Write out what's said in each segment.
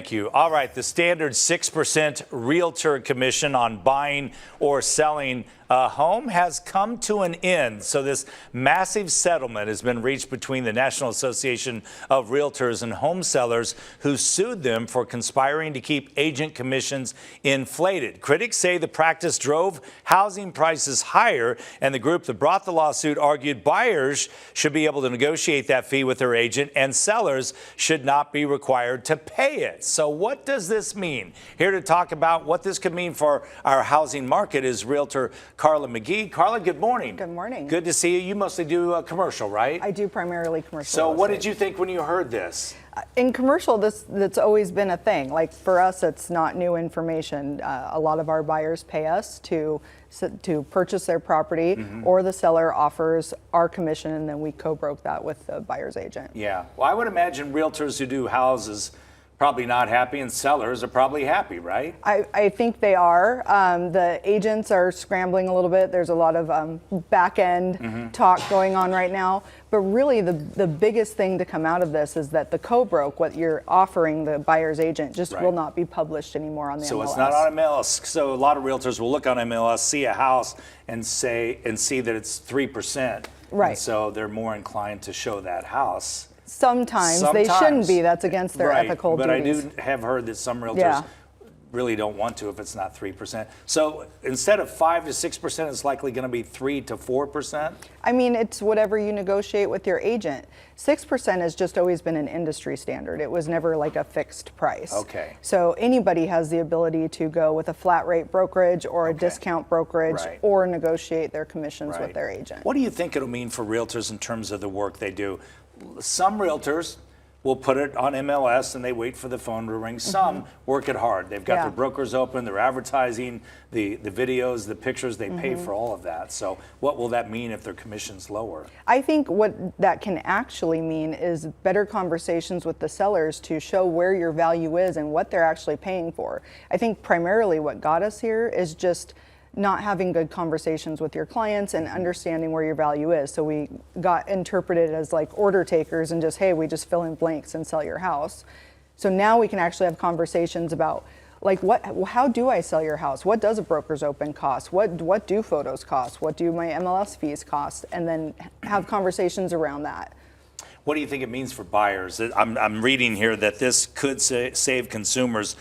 Thank you. All right, the standard 6% realtor commission on buying or selling a home has come to an end. So this massive settlement has been reached between the National Association of Realtors and home sellers, who sued them for conspiring to keep agent commissions inflated. Critics say the practice drove housing prices higher, and the group that brought the lawsuit argued buyers should be able to negotiate that fee with their agent and sellers should not be required to pay it. So what does this mean? Here to talk about what this could mean for our housing market is Realtor Carla Magee. Carla, good morning. Good morning. Good to see you. You mostly do commercial, right? I do primarily commercial. So what did you think when you heard this? In commercial, that's always been a thing. Like for us, it's not new information. A lot of our buyers pay us to purchase their property, or the seller offers our commission, and then we co-broke that with the buyer's agent. Yeah. Well, I would imagine realtors who do houses probably not happy, and sellers are probably happy, right? I think they are. The agents are scrambling a little bit. There's a lot of back-end talk going on right now. But really, the biggest thing to come out of this is that the co-broke, what you're offering the buyer's agent, just will not be published anymore on the MLS. So it's not on MLS. So a lot of realtors will look on MLS, see a house, and see that it's 3%. Right. And so they're more inclined to show that house. Sometimes they shouldn't be. That's against their ethical but duties. I do have heard that some realtors really don't want to if it's not 3%. So instead of 5 to 6%, it's likely going to be 3 to 4%? I mean, it's whatever you negotiate with your agent. 6% has just always been an industry standard. It was never like a fixed price. Okay. So anybody has the ability to go with a flat rate brokerage or a discount brokerage or negotiate their commissions with their agent. What do you think it'll mean for realtors in terms of the work they do? Some realtors will put it on MLS and they wait for the phone to ring. Some work it hard. They've got their brokers open, they're advertising, the videos, the pictures, they pay for all of that. So what will that mean if their commission's lower? I think what that can actually mean is better conversations with the sellers to show where your value is and what they're actually paying for. I think primarily what got us here is just not having good conversations with your clients and understanding where your value is. So we got interpreted as like order takers and just, hey, we just fill in blanks and sell your house. So now we can actually have conversations about like how do I sell your house? What does a broker's open cost? What do photos cost? What do my MLS fees cost? And then have conversations around that. What do you think it means for buyers? I'm reading here that this could save consumers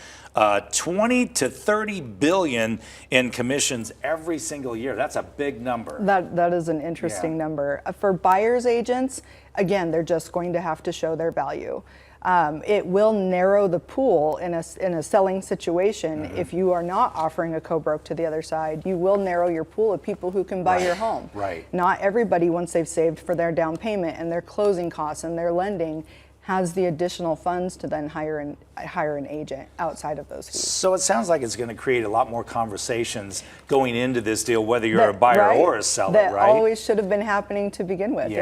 20 to 30 billion in commissions every single year. That's a big number. That is an interesting number. For buyer's agents, again, they're just going to have to show their value. It will narrow the pool in a selling situation. If you are not offering a co-broke to the other side, you will narrow your pool of people who can buy your home. Not everybody, once they've saved for their down payment and their closing costs and their lending, has the additional funds to then hire an agent outside of those fees. So it sounds like it's going to create a lot more conversations going into this deal, whether you're a buyer or a seller, that always should have been happening to begin with.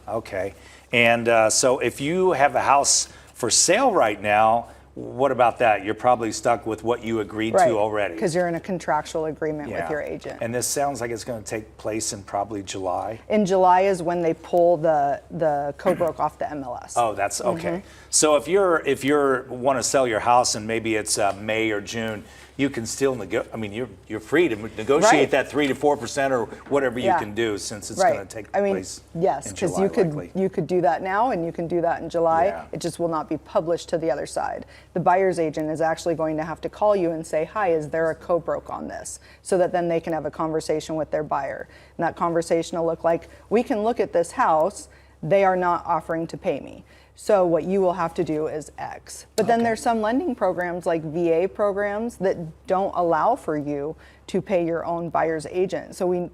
Okay. And so if you have a house for sale right now, what about that? You're probably stuck with what you agreed to already. Because you're in a contractual agreement with your agent. And this sounds like it's going to take place in probably July. In July is when they pull the co-broke off the MLS. Oh, that's okay. So if you're want to sell your house and maybe it's May or June, you can still you're free to negotiate that 3 to 4% or whatever you can do, since it's going to take place. Yes, because you could do that now and you can do that in July. It just will not be published to the other side. The buyer's agent is actually going to have to call you and say, hi, is there a co-broke on this? So that then they can have a conversation with their buyer. And that conversation will look like, we can look at this house, they are not offering to pay me. So what you will have to do is X. But then there's some lending programs like VA programs that don't allow for you to pay your own buyer's agent. So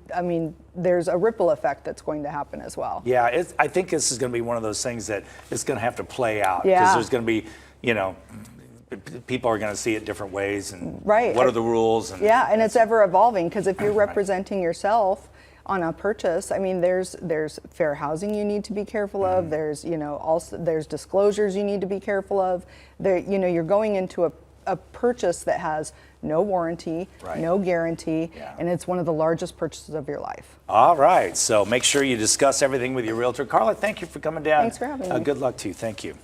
there's a ripple effect that's going to happen as well. Yeah, I think this is going to be one of those things that it's going to have to play out. Because there's going to be, people are going to see it different ways, and what are the rules? And and it's ever evolving, because if you're representing yourself on a purchase, there's fair housing you need to be careful of. There's also there's disclosures you need to be careful of. You're going into a purchase that has no warranty, no guarantee, and it's one of the largest purchases of your life. All right, so make sure you discuss everything with your realtor. Carla, thank you for coming down. Thanks for having me. Good luck to you. Thank you.